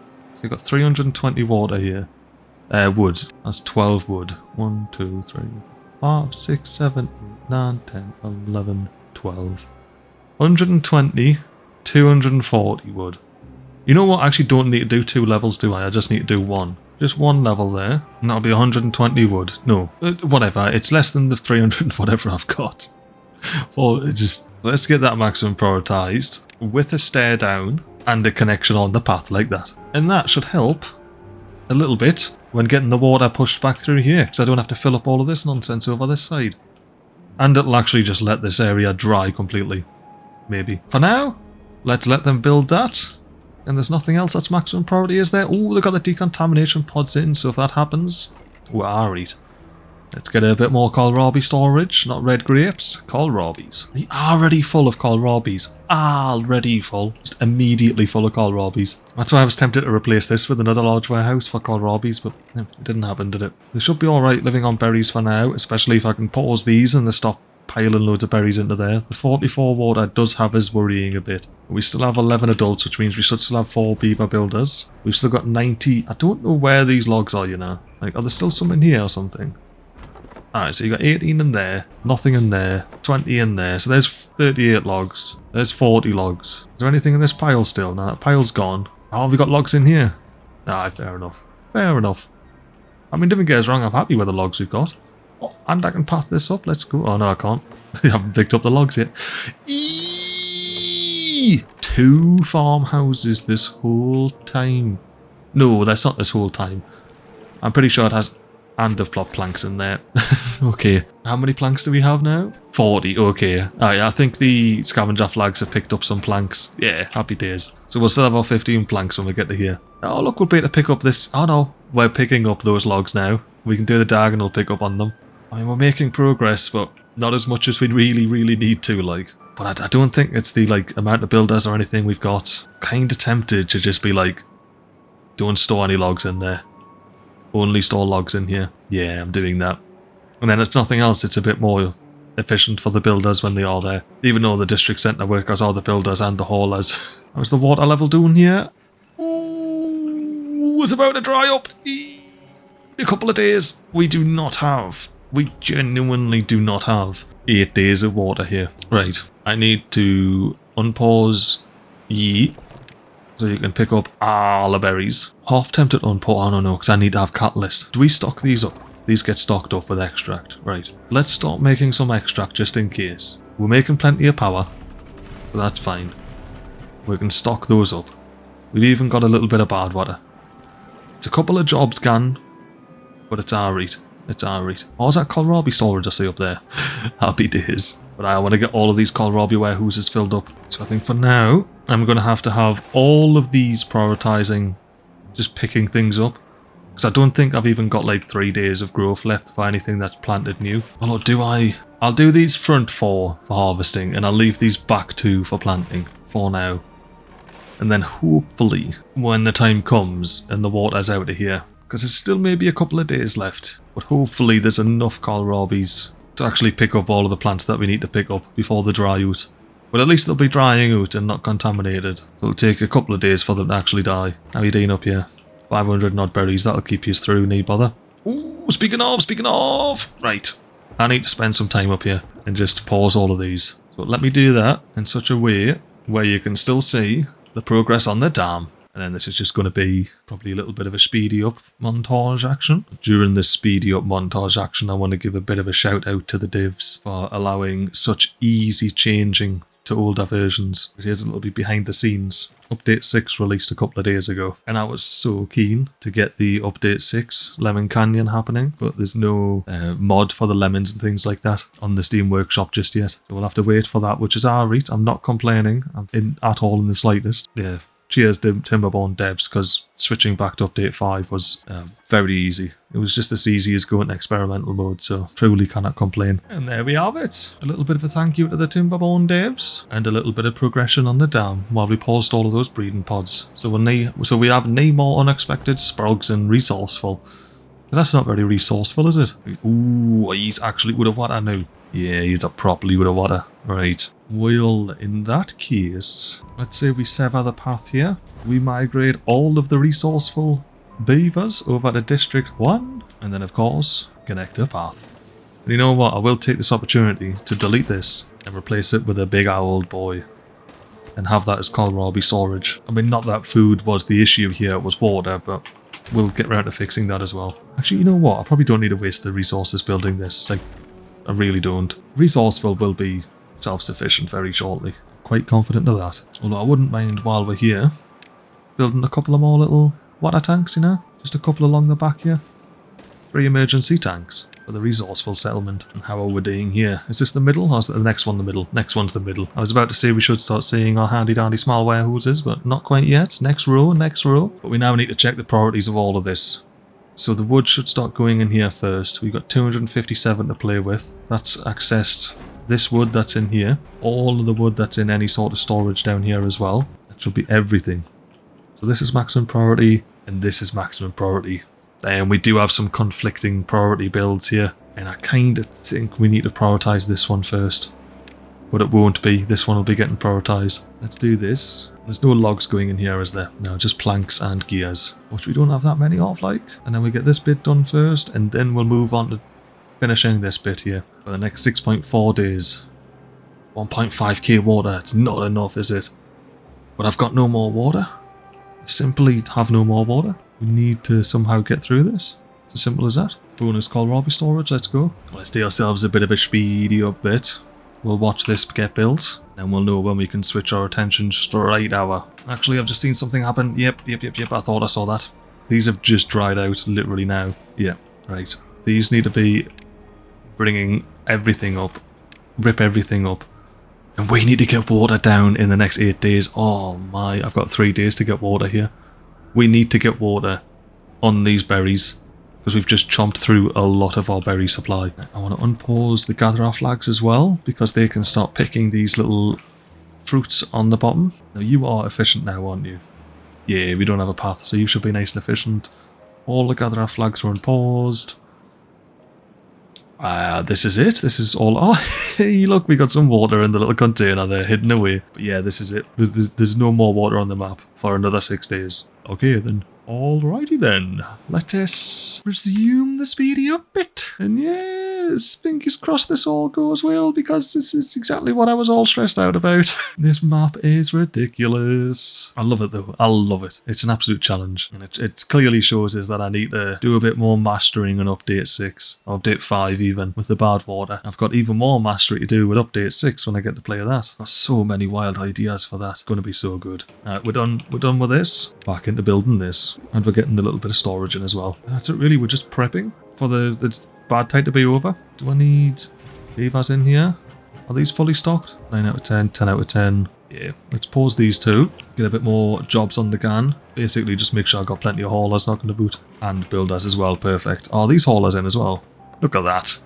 I've got 320 water here. Wood. That's 12 wood. 1, 2, 3, 5, 6, 7, 8, 9, 10, 11, 12. 120, 240 wood. You know what? I actually don't need to do 2 levels, do I? I just need to do 1. Just 1 level there, and that'll be 120 wood. No, whatever. It's less than the 300 whatever I've got. Let's get that maximum prioritized with a stair down and a connection on the path like that. And that should help a little bit when getting the water pushed back through here, because I don't have to fill up all of this nonsense over this side. And it'll actually just let this area dry completely. Maybe. For now, let's let them build that. And there's nothing else that's maximum priority, is there? Oh, they've got the decontamination pods in, so if that happens, we're alright. Let's get a bit more kohlrabi storage, not red grapes, kohlrabis. Already full of kohlrabis. Already full. Just immediately full of kohlrabis. That's why I was tempted to replace this with another large warehouse for kohlrabis, but it didn't happen, did it? They should be alright living on berries for now, especially if I can pause these and they stop piling loads of berries into there. The 44 water does have us worrying a bit. We still have 11 adults, which means we should still have 4 beaver builders. We've still got 90. I don't know where these logs are, you know. Like, are there still some in here or something? Alright, so you got 18 in there, nothing in there, 20 in there, so there's 38 logs, there's 40 logs. Is there anything in this pile still? No, that pile's gone. Oh, have we got logs in here? Ah, fair enough. Fair enough. I mean, don't get us wrong, I'm happy with the logs we've got. Oh, and I can path this up, let's go. Oh no, I can't. I haven't picked up the logs yet. Eeeeee! 2 farmhouses this whole time. No, that's not this whole time. I'm pretty sure it has... And they've plopped planks in there. Okay. How many planks do we have now? 40. Okay. Alright, I think the scavenger flags have picked up some planks. Yeah, happy days. So we'll still have our 15 planks when we get to here. Oh, look, we'll be able to pick up this. Oh, no. We're picking up those logs now. We can do the diagonal pick up on them. I mean, we're making progress, but not as much as we really need to, like. But I don't think it's the, like, amount of builders or anything we've got. Kind of tempted to just be like, don't store any logs in there. Only store logs in here. Yeah, I'm doing that. And then if nothing else, it's a bit more efficient for the builders when they are there. Even though the district centre workers are the builders and the haulers. How's the water level doing here? Ooh, it's about to dry up. A couple of days. We do not have. We genuinely do not have 8 days of water here. Right. I need to unpause ye. So you can pick up all the berries. Half tempted to unpause. Oh no, because I need to have catalyst. Do we stock these up? These get stocked up with extract. Right. Let's start making some extract just in case. We're making plenty of power. So that's fine. We can stock those up. We've even got a little bit of bad water. It's a couple of jobs gone. But it's alright. It's alright. Oh, is that kohlrabi storage I see up there? Happy days. But I want to get all of these kohlrabi warehouses filled up. So I think for now, I'm going to have all of these prioritising just picking things up. Because I don't think I've even got like 3 days of growth left for anything that's planted new. Oh, do I? I'll do these front 4 for harvesting and I'll leave these back 2 for planting for now. And then hopefully when the time comes and the water's out of here, because there's still maybe a couple of days left, but hopefully there's enough kohlrabis to actually pick up all of the plants that we need to pick up before they dry out. But at least they'll be drying out and not contaminated. So it'll take a couple of days for them to actually die. How are you doing up here? 500 odd berries, that'll keep you through, need bother. Ooh, speaking of! Right, I need to spend some time up here and just pause all of these. So let me do that in such a way where you can still see the progress on the dam. And then this is just going to be probably a little bit of a speedy up montage action. During this speedy up montage action, I want to give a bit of a shout out to the devs for allowing such easy changing to older versions. Here's a little bit behind the scenes. Update 6 released a couple of days ago, and I was so keen to get the Update 6 Lemon Canyon happening, but there's no mod for the lemons and things like that on the Steam Workshop just yet. So we'll have to wait for that, which is alright. I'm not complaining at all in the slightest. Yeah. Cheers to Timberborn devs, because switching back to Update 5 was very easy. It was just as easy as going to experimental mode, so truly cannot complain. And there we have it. A little bit of a thank you to the Timberborn devs, and a little bit of progression on the dam while we paused all of those breeding pods. So we have no more unexpected sprogs and resourceful. But that's not very resourceful, is it? Ooh, he's actually out of water now. Yeah, he's up properly with the water. Right. Well, in that case, let's say we sever the path here. We migrate all of the resourceful beavers over to District 1. And then, of course, connect a path. And you know what? I will take this opportunity to delete this and replace it with a big old boy. And have that as kohlrabi storage. I mean, not that food was the issue here, it was water, but we'll get around to fixing that as well. Actually, you know what? I probably don't need to waste the resources building this. Like, I really don't. Resourceful will be self-sufficient very shortly. Quite confident of that. Although I wouldn't mind while we're here building a couple of more little water tanks, you know? Just a couple along the back here. 3 emergency tanks for the resourceful settlement. And how are we doing here? Is this the middle or is the next one the middle? Next one's the middle. I was about to say we should start seeing our handy-dandy small warehouses, but not quite yet. Next row, next row. But we now need to check the priorities of all of this. So the wood should start going in here first. We've got 257 to play with. That's accessed this wood that's in here. All of the wood that's in any sort of storage down here as well. That should be everything. So this is maximum priority, and this is maximum priority. And we do have some conflicting priority builds here. And I kind of think we need to prioritise this one first. But it won't be. This one will be getting prioritised. Let's do this. There's no logs going in here, is there? No, just planks and gears, which we don't have that many of, like. And then we get this bit done first, and then we'll move on to finishing this bit here for the next 6.4 days. 1.5k water. It's not enough, is it? But I've got no more water. I simply have no more water. We need to somehow get through this. It's as simple as that. Bonus kohlrabi storage. Let's go. Let's do ourselves a bit of a speedy up bit. We'll watch this get built, and we'll know when we can switch our attention straight over. Actually, I've just seen something happen. Yep. I thought I saw that. These have just dried out, literally now. Yeah, right. These need to be bringing everything up. Rip everything up. And we need to get water down in the next 8 days. Oh my, I've got 3 days to get water here. We need to get water on these berries, because we've just chomped through a lot of our berry supply. I want to unpause the gatherer flags as well, because they can start picking these little fruits on the bottom. Now you are efficient now, aren't you? Yeah, we don't have a path, so you should be nice and efficient. All the gatherer flags are unpaused. This is it. This is all. Oh, hey, look, we got some water in the little container there, hidden away. But yeah, this is it. There's no more water on the map for another 6 days. Okay, then. Alrighty then, let us resume the speedy up bit. And yes, fingers crossed this all goes well, because this is exactly what I was all stressed out about. This map is ridiculous. I love it though, I love it. It's an absolute challenge. And it clearly shows us that I need to do a bit more mastering on update 6, or update 5 even, with the bad water. I've got even more mastery to do with update 6 when I get to play that. Got so many wild ideas for that. It's going to be so good. Alright, we're done with this. Back into building this. And we're getting a little bit of storage in as well. That's it really, we're just prepping for the bad tide to be over. Do I need beavers in here? Are these fully stocked? 9 out of 10, 10 out of 10. Yeah, let's pause these two. Get a bit more jobs on the gun. Basically just make sure I've got plenty of haulers knocking the boot. And builders as well, perfect. Are these haulers in as well? Look at that.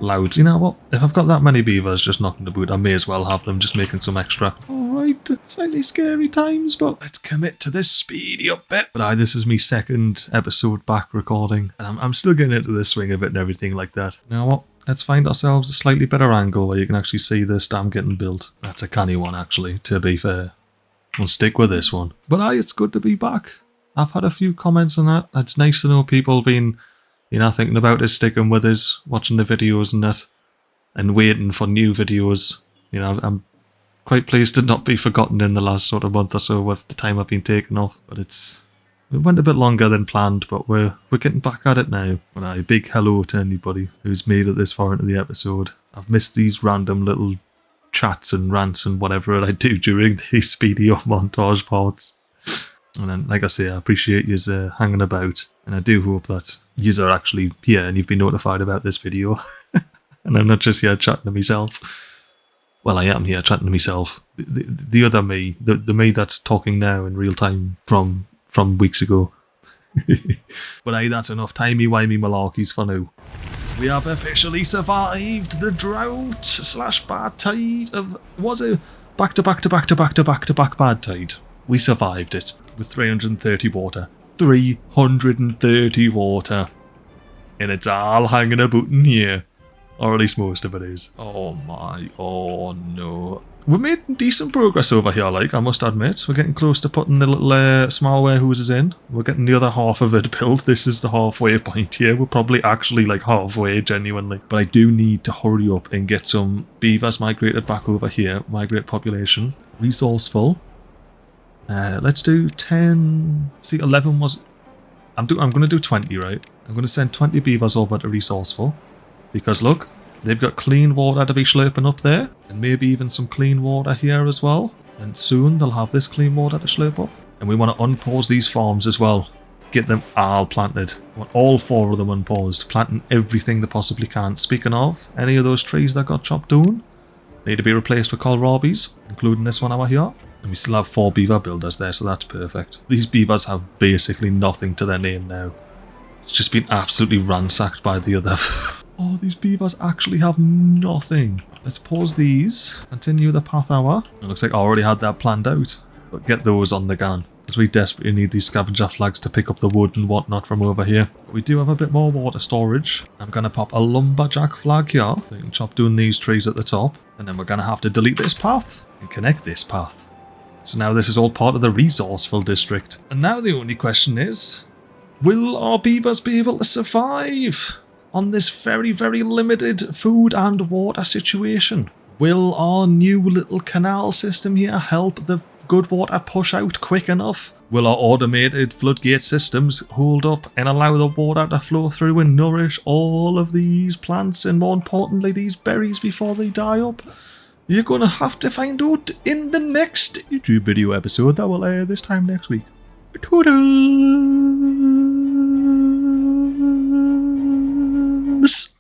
Loud. You know what? If I've got that many beavers just knocking the boot, I may as well have them just making some extra. Alright, slightly scary times, but let's commit to this speedy up bit. But this is my second episode back recording, and I'm still getting into the swing of it and everything like that. You know what? Let's find ourselves a slightly better angle where you can actually see this dam getting built. That's a canny one, actually, to be fair. We'll stick with this one. But it's good to be back. I've had a few comments on that. It's nice to know people being, thinking about us, sticking with us, watching the videos and that, and waiting for new videos. I'm quite pleased to not be forgotten in the last sort of month or so with the time I've been taken off. But it went a bit longer than planned, but we're getting back at it now. And a big hello to anybody who's made it this far into the episode. I've missed these random little chats and rants and whatever I do during these speedy up montage parts. And then, like I say, I appreciate you hanging about, and I do hope that you are actually here and you've been notified about this video. And I'm not just here chatting to myself. Well, I am here chatting to myself. The other me, the me that's talking now in real time from weeks ago. But that's enough timey-wimey malarkeys for now. We have officially survived the drought / bad tide of, was it back-to-back bad tide. We survived it with 330 water. 330 water. And it's all hanging about in here. Or at least most of it is. Oh no. We're making decent progress over here, I must admit. We're getting close to putting the little small warehouses in. We're getting the other half of it built. This is the halfway point here. We're probably actually halfway, genuinely. But I do need to hurry up and get some beavers migrated back over here. Migrate population. Resourceful. Let's do 10. See, 11 was. I'm going to do 20, right? I'm going to send 20 beavers over to Resourceful. Because look, they've got clean water to be slurping up there. And maybe even some clean water here as well. And soon they'll have this clean water to slurp up. And we want to unpause these farms as well. Get them all planted. We want all 4 of them unpaused. Planting everything they possibly can. Speaking of, any of those trees that got chopped down need to be replaced with kohlrabis, including this one over here. And we still have 4 beaver builders there, so that's perfect. These beavers have basically nothing to their name now. It's just been absolutely ransacked by the other. Oh, these beavers actually have nothing. Let's pause these. Continue the path hour. It looks like I already had that planned out. But get those on the gun. Because we desperately need these scavenger flags to pick up the wood and whatnot from over here. But we do have a bit more water storage. I'm going to pop a lumberjack flag here. So you can chop down these trees at the top. And then we're going to have to delete this path and connect this path. So now this is all part of the resourceful district. And now the only question is, will our beavers be able to survive on this very, very limited food and water situation? Will our new little canal system here help the good water push out quick enough? Will our automated floodgate systems hold up and allow the water to flow through and nourish all of these plants and, more importantly, these berries before they die up? You're going to have to find out in the next YouTube video episode that will air this time next week. Toodles!